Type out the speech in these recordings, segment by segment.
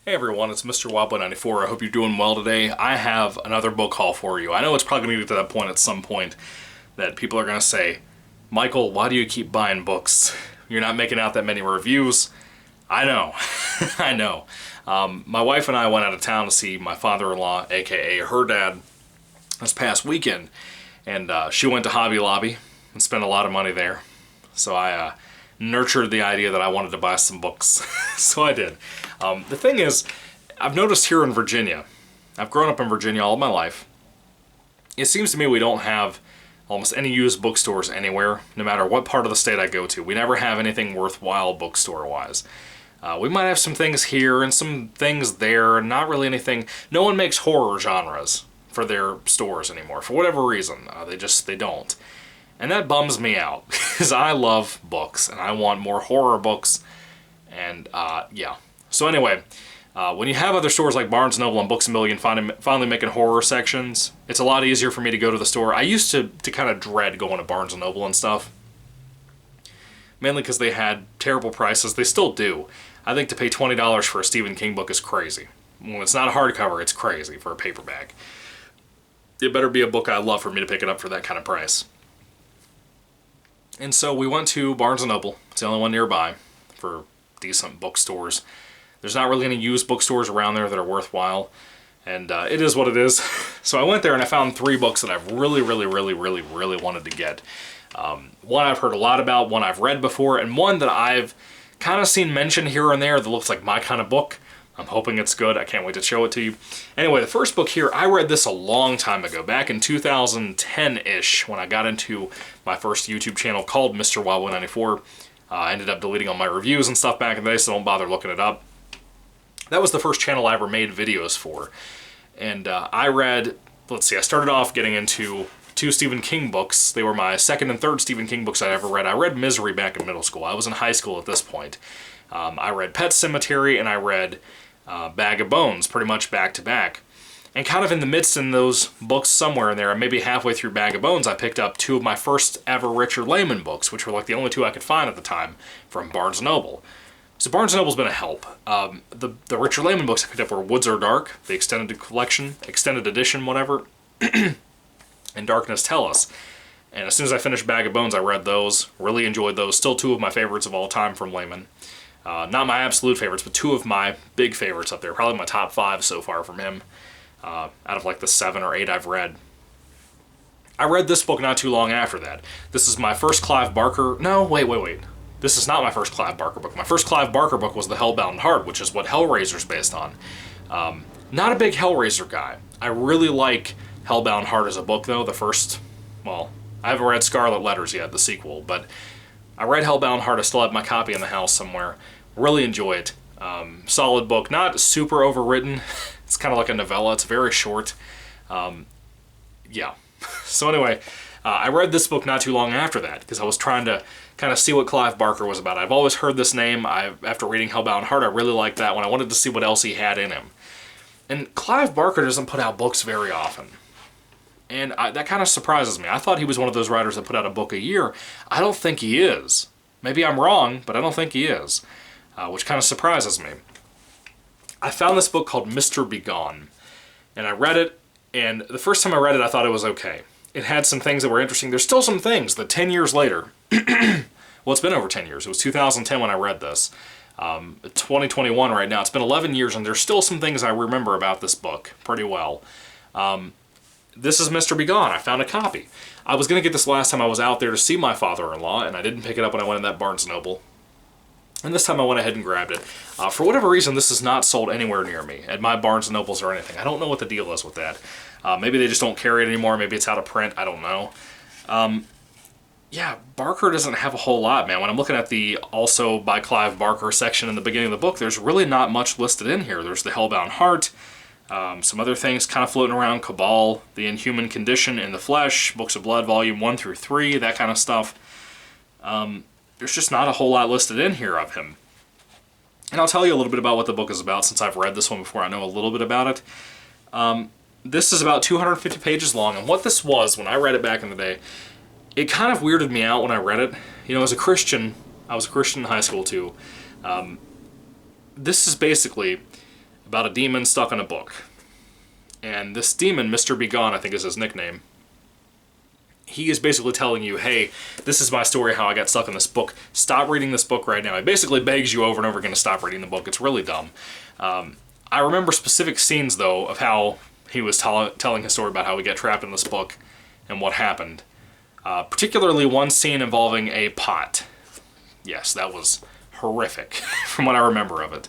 Hey everyone, it's Mr. Wobbly94. I hope you're doing well today. I have another book haul for you. I know it's probably going to get to that point at some point that people are going to say, Michael, why do you keep buying books? You're not making out that many reviews. I know. I know. My wife and I went out of town to see my father-in-law, aka her dad, this past weekend. And she went to Hobby Lobby and spent a lot of money there. So I nurtured the idea that I wanted to buy some books. So I did. The thing is, I've noticed here in Virginia, I've grown up in Virginia all my life, it seems to me we don't have almost any used bookstores anywhere, no matter what part of the state I go to. We never have anything worthwhile bookstore-wise. We might have some things here and some things there, not really anything. No one makes horror genres for their stores anymore, for whatever reason. They don't. And that bums me out, because I love books, and I want more horror books, and yeah. So anyway, when you have other stores like Barnes & Noble and Books A Million finally making horror sections, it's a lot easier for me to go to the store. I used to kind of dread going to Barnes & Noble and stuff, mainly because they had terrible prices. They still do. I think to pay $20 for a Stephen King book is crazy. When it's not a hardcover, it's crazy for a paperback. It better be a book I love for me to pick it up for that kind of price. And so we went to Barnes & Noble. It's the only one nearby for decent bookstores. There's not really any used bookstores around there that are worthwhile, and it is what it is. So I went there and I found 3 books that I've really wanted to get. One I've heard a lot about, one I've read before, and one that I've kind of seen mentioned here and there that looks like my kind of book. I'm hoping it's good. I can't wait to show it to you. Anyway, the first book here, I read this a long time ago, back in 2010-ish, when I got into my first YouTube channel called Mr. Wobbly94. I ended up deleting all my reviews and stuff back in the day, so don't bother looking it up. That was the first channel I ever made videos for. And I read, let's see, I started off getting into 2 Stephen King books. They were my second and third Stephen King books I ever read. I read Misery back in middle school. I was in high school at this point. I read Pet Sematary and I read Bag of Bones, pretty much back to back. And kind of in the midst in those books somewhere in there, maybe halfway through Bag of Bones, I picked up 2 of my first ever Richard Lehman books, which were like the only 2 I could find at the time from Barnes & Noble. So Barnes & Noble's been a help. The Richard Lehman books I picked up were Woods Are Dark, the extended collection, extended edition, whatever, and Darkness Tell Us. And as soon as I finished Bag of Bones, I read those, really enjoyed those. Still 2 of my favorites of all time from Lehman. Not my absolute favorites, but 2 of my big favorites up there. Probably my top 5 so far from him, out of like the 7 or 8 I've read. I read this book not too long after that. This is my first Clive Barker... No, wait. This is not my first Clive Barker book. My first Clive Barker book was The Hellbound Heart, which is what Hellraiser's based on. Not a big Hellraiser guy. I really like Hellbound Heart as a book, though. The first... Well, I haven't read Scarlet Letters yet, the sequel, but I read Hellbound Heart. I still have my copy in the house somewhere. Really enjoy it. Solid book. Not super overwritten. It's kind of like a novella. It's very short. Yeah. So anyway, I read this book not too long after that because I was trying to kind of see what Clive Barker was about. I've always heard this name. After reading Hellbound Heart, I really liked that one. I wanted to see what else he had in him. And Clive Barker doesn't put out books very often. And that kind of surprises me. I thought he was one of those writers that put out a book a year. I don't think he is. Maybe I'm wrong, but I don't think he is. Which kind of surprises me. I found this book called Mr. Begone, and I read it, and the first time I read it, I thought it was okay. It had some things that were interesting. There's still some things that 10 years later, well, it's been over 10 years. It was 2010 when I read this. 2021 right now. It's been 11 years, and there's still some things I remember about this book pretty well. This is Mr. Begone. I found a copy. I was going to get this last time I was out there to see my father-in-law, and I didn't pick it up when I went in that Barnes & Noble. And this time I went ahead and grabbed it. For whatever reason, this is not sold anywhere near me, at my Barnes & Nobles or anything. I don't know what the deal is with that. Maybe they just don't carry it anymore. Maybe it's out of print. I don't know. Yeah, Barker doesn't have a whole lot, man. When I'm looking at the also by Clive Barker section in the beginning of the book, there's really not much listed in here. There's the Hellbound Heart, some other things kind of floating around, Cabal, The Inhuman Condition in the Flesh, Books of Blood, Volume 1 through 3, that kind of stuff. There's just not a whole lot listed in here of him. And I'll tell you a little bit about what the book is about since I've read this one before. I know a little bit about it. This is about 250 pages long, and what this was, when I read it back in the day, it kind of weirded me out when I read it. You know, as a Christian, I was a Christian in high school too. This is basically about a demon stuck in a book. And this demon, Mr. Begone, I think is his nickname, he is basically telling you, hey, this is my story how I got stuck in this book. Stop reading this book right now. He basically begs you over and over again to stop reading the book. It's really dumb. I remember specific scenes, though, of how he was telling his story about how he got trapped in this book and what happened. Particularly one scene involving a pot. Yes, that was horrific from what I remember of it.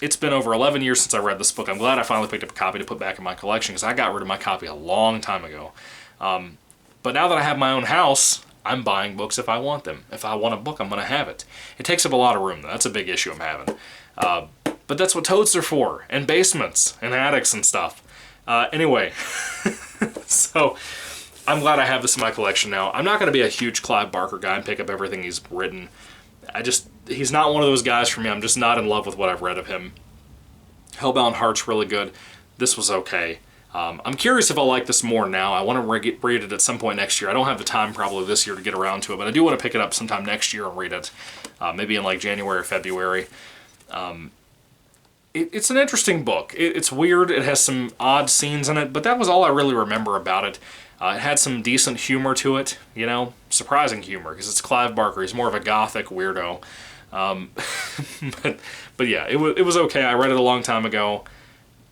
It's been over 11 years since I read this book. I'm glad I finally picked up a copy to put back in my collection because I got rid of my copy a long time ago. But now that I have my own house, I'm buying books if I want them. If I want a book, I'm going to have it. It takes up a lot of room, though. That's a big issue I'm having. But that's what totes are for, and basements, and attics and stuff. Anyway, so I'm glad I have this in my collection now. I'm not going to be a huge Clive Barker guy and pick up everything he's written. He's not one of those guys for me. I'm just not in love with what I've read of him. Hellbound Heart's really good. This was okay. I'm curious if I'll like this more now. I want to read it at some point next year. I don't have the time probably this year to get around to it, but I do want to pick it up sometime next year and read it. Maybe in like January or February. It's an interesting book. It's weird. It has some odd scenes in it, but that was all I really remember about it. It had some decent humor to it, you know, surprising humor, because it's Clive Barker. He's more of a gothic weirdo. But yeah, it was okay. I read it a long time ago.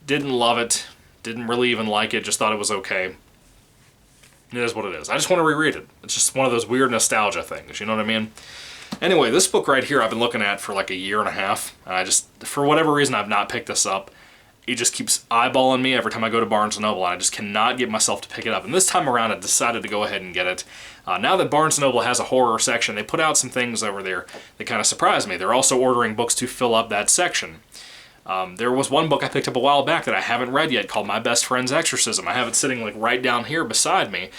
Didn't love it. Didn't really even like it. Just thought it was okay. It is what it is. I just want to reread it. It's just one of those weird nostalgia things, you know what I mean? Anyway, this book right here I've been looking at for like a year and a half, and I just, for whatever reason, I've not picked this up. It just keeps eyeballing me every time I go to Barnes & Noble, and I just cannot get myself to pick it up. And this time around, I decided to go ahead and get it. Now that Barnes & Noble has a horror section, they put out some things over there that kind of surprised me. They're also ordering books to fill up that section. There was one book I picked up a while back that I haven't read yet called My Best Friend's Exorcism. I have it sitting like right down here beside me.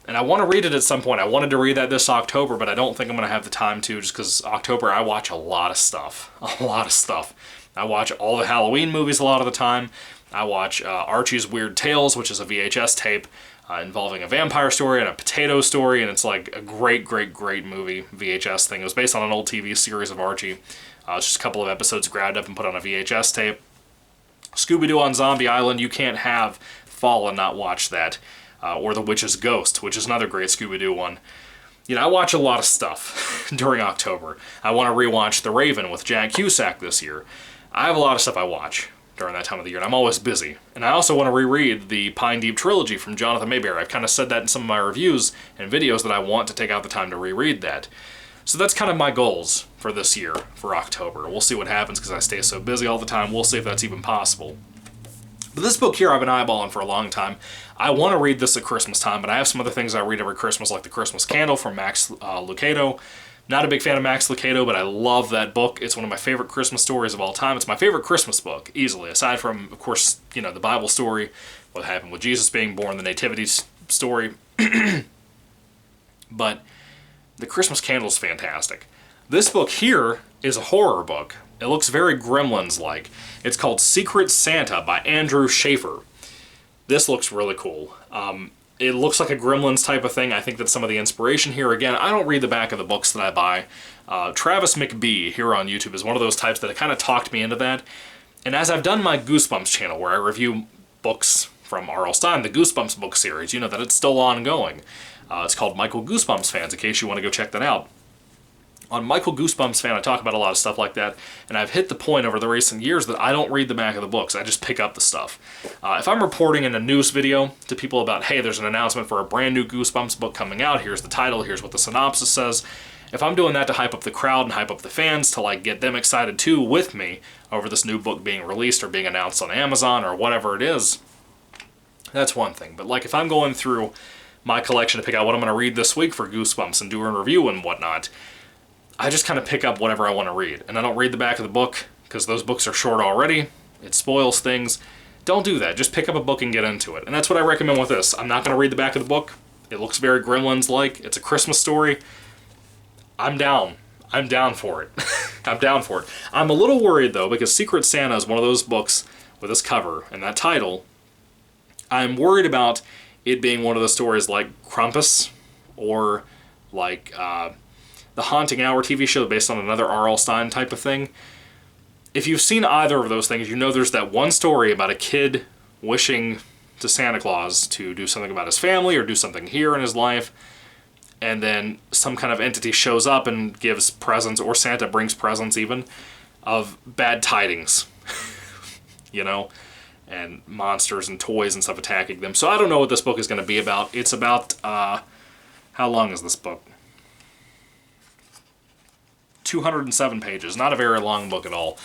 And I want to read it at some point. I wanted to read that this October, but I don't think I'm going to have the time to, just because October I watch a lot of stuff. A lot of stuff. I watch all the Halloween movies a lot of the time. I watch Archie's Weird Tales, which is a VHS tape involving a vampire story and a potato story, and it's like a great, great, great movie, VHS thing. It was based on an old TV series of Archie. It's just a couple of episodes grabbed up and put on a VHS tape. Scooby-Doo on Zombie Island, you can't have Fall and not watch that. Or The Witch's Ghost, which is another great Scooby-Doo one. You know, I watch a lot of stuff during October. I want to rewatch The Raven with Jack Cusack this year. I have a lot of stuff I watch during that time of the year, and I'm always busy. And I also want to reread the Pine Deep Trilogy from Jonathan Mayberry. I've kind of said that in some of my reviews and videos that I want to take out the time to reread that. So that's kind of my goals for this year, for October. We'll see what happens because I stay so busy all the time. We'll see if that's even possible. But this book here I've been eyeballing for a long time. I want to read this at Christmas time, but I have some other things I read every Christmas, like The Christmas Candle from Max Lucado. Not a big fan of Max Lucado, but I love that book. It's one of my favorite Christmas stories of all time. It's my favorite Christmas book, easily, aside from, of course, you know, the Bible story, what happened with Jesus being born, the Nativity story. But The Christmas Candle is fantastic. This book here is a horror book. It looks very Gremlins-like. It's called Secret Santa by Andrew Schaefer. This looks really cool. It looks like a Gremlins type of thing. I think that's some of the inspiration here. Again, I don't read the back of the books that I buy. Travis McBee here on YouTube is one of those types that kind of talked me into that. And as I've done my Goosebumps channel, where I review books from R.L. Stine, the Goosebumps book series, you know that it's still ongoing. It's called Michael Goosebumps Fans, in case you want to go check that out. On Michael Goosebumps Fan, I talk about a lot of stuff like that, and I've hit the point over the recent years that I don't read the back of the books. I just pick up the stuff. If I'm reporting in a news video to people about, hey, there's an announcement for a brand new Goosebumps book coming out, here's the title, here's what the synopsis says. If I'm doing that to hype up the crowd and hype up the fans, to like get them excited too with me over this new book being released or being announced on Amazon or whatever it is, that's one thing. But like if I'm going through my collection to pick out what I'm going to read this week for Goosebumps and do a review and whatnot, I just kind of pick up whatever I want to read. And I don't read the back of the book, because those books are short already. It spoils things. Don't do that. Just pick up a book and get into it. And that's what I recommend with this. I'm not going to read the back of the book. It looks very Gremlins-like. It's a Christmas story. I'm down. I'm down for it. I'm down for it. I'm a little worried, though, because Secret Santa is one of those books with this cover and that title. I'm worried about it being one of the stories like Krampus or like the Haunting Hour TV show based on another R.L. Stine type of thing. if you've seen either of those things, you know there's that one story about a kid wishing to Santa Claus to do something about his family or do something here in his life, and then some kind of entity shows up and gives presents, or Santa brings presents even, of bad tidings, you know, and monsters and toys and stuff attacking them. So I don't know what this book is going to be about. It's about, how long is this book? 207 pages. Not a very long book at all.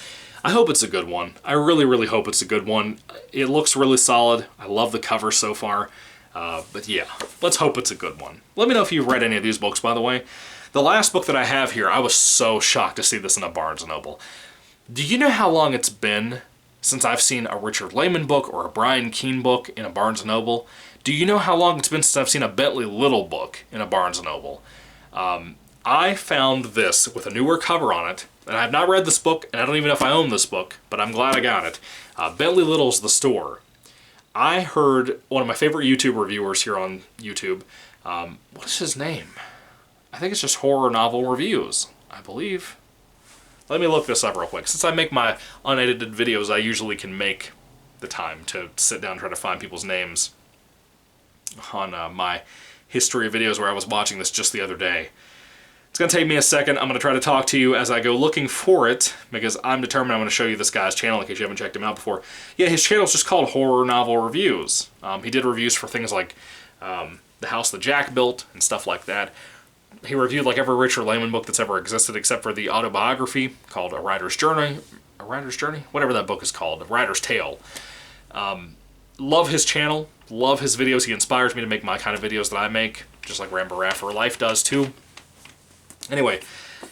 I hope it's a good one. I really, really hope it's a good one. It looks really solid. I love the cover so far. But yeah, let's hope it's a good one. Let me know if you've read any of these books, by the way. The last book that I have here, I was so shocked to see this in a Barnes & Noble. Do you know how long it's been since I've seen a Richard Lehman book or a Brian Keene book in a Barnes & Noble? Do you know how long it's been since I've seen a Bentley Little book in a Barnes & Noble? I found this with a newer cover on it, and I have not read this book, and I don't even know if I own this book, but I'm glad I got it. Bentley Little's The Store. I heard one of my favorite YouTube reviewers here on YouTube. What is his name? I think it's just Horror Novel Reviews, I believe. Let me look this up real quick. Since I make my unedited videos, I usually can make the time to sit down and try to find people's names on my history of videos where I was watching this just the other day. It's going to take me a second. I'm going to try to talk to you as I go looking for it, because I'm determined I'm going to show you this guy's channel in case you haven't checked him out before. Yeah, his channel's just called Horror Novel Reviews. He did reviews for things like The House That Jack Built and stuff like that. He reviewed like every Richard Lehman book that's ever existed except for the autobiography called A Writer's Journey? Whatever that book is called, A Writer's Tale. Love his channel, love his videos. He inspires me to make my kind of videos that I make, just like Rambo Rat for Life does too. Anyway,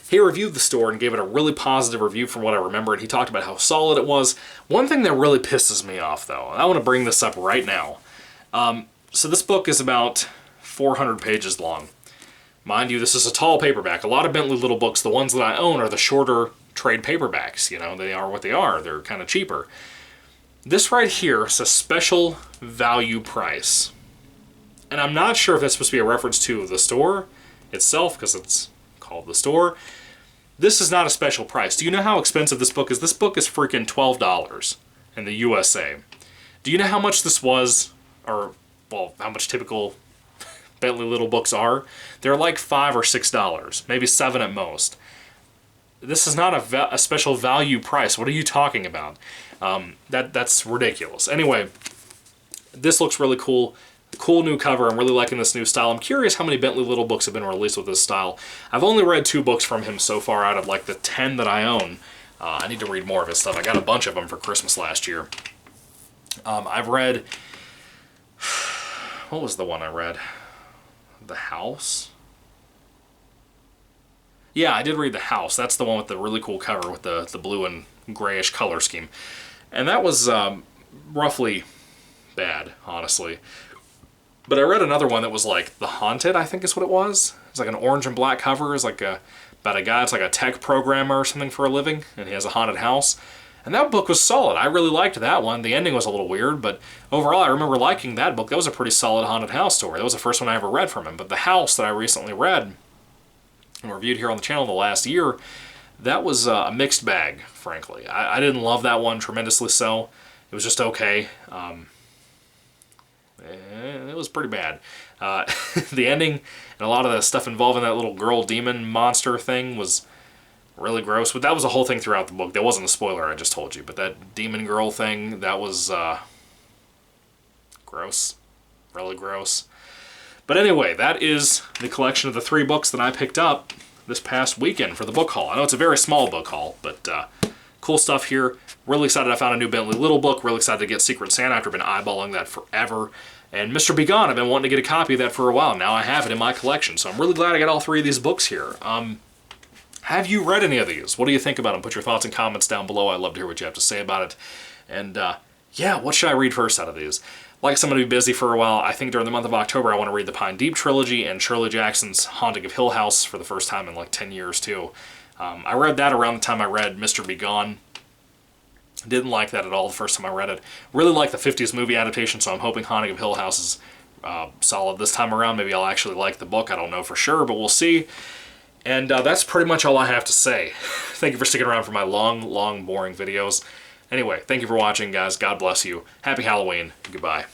he reviewed The Store and gave it a really positive review from what I remember, and he talked about how solid it was. One thing that really pisses me off, though, and I want to bring this up right now. So this book is about 400 pages long. Mind you, this is a tall paperback. A lot of Bentley Little books, the ones that I own, are the shorter trade paperbacks. You know, they are what they are. They're kind of cheaper. This right here is a special value price. And I'm not sure if that's supposed to be a reference to The Store itself, because it's called The Store. This is not a special price. Do you know how expensive this book is? This book is freaking $12 in the USA. Do you know how much this was? Or, well, how much typical Bentley Little books are? They're like $5 or $6, maybe $7 at most. This is not a special value price. What are you talking about? That's ridiculous. Anyway, this looks really cool. Cool new cover. I'm really liking this new style. I'm curious how many Bentley Little books have been released with this style. I've only read 2 books from him so far out of like the 10 that I own. I need to read more of his stuff. I got a bunch of them for Christmas last year. I've read... What was the one I read? The House? Yeah, I did read The House. That's the one with the really cool cover with the blue and grayish color scheme. And that was roughly bad, honestly. But I read another one that was like The Haunted, I think is what it was. It's like an orange and black cover. It's like about a guy that's like a tech programmer or something for a living, and he has a haunted house. And that book was solid. I really liked that one. The ending was a little weird, but overall I remember liking that book. That was a pretty solid haunted house story. That was the first one I ever read from him. But The House that I recently read and reviewed here on the channel the last year, that was a mixed bag, frankly. I didn't love that one tremendously so. It was just okay. It was pretty bad. The ending and a lot of the stuff involving that little girl demon monster thing was really gross. But that was the whole thing throughout the book. That wasn't a spoiler, I just told you. But that demon girl thing, that was gross. Really gross. But anyway, that is the collection of the 3 books that I picked up this past weekend for the book haul. I know it's a very small book haul, but cool stuff here. Really excited I found a new Bentley Little book. Really excited to get Secret Santa after I've been eyeballing that forever. And Mr. Be Gone, I've been wanting to get a copy of that for a while. Now I have it in my collection, so I'm really glad I got all 3 of these books here. Have you read any of these? What do you think about them? Put your thoughts and comments down below. I'd love to hear what you have to say about it. And yeah, what should I read first out of these? Like I'm going to be busy for a while. I think during the month of October I want to read the Pine Deep trilogy and Shirley Jackson's Haunting of Hill House for the first time in like 10 years too. I read that around the time I read Mr. Be Gone. Didn't like that at all the first time I read it. Really like the 50s movie adaptation, so I'm hoping Haunting of Hill House is solid this time around. Maybe I'll actually like the book. I don't know for sure, but we'll see. And that's pretty much all I have to say. Thank you for sticking around for my long, boring videos. Anyway, thank you for watching, guys. God bless you. Happy Halloween. Goodbye.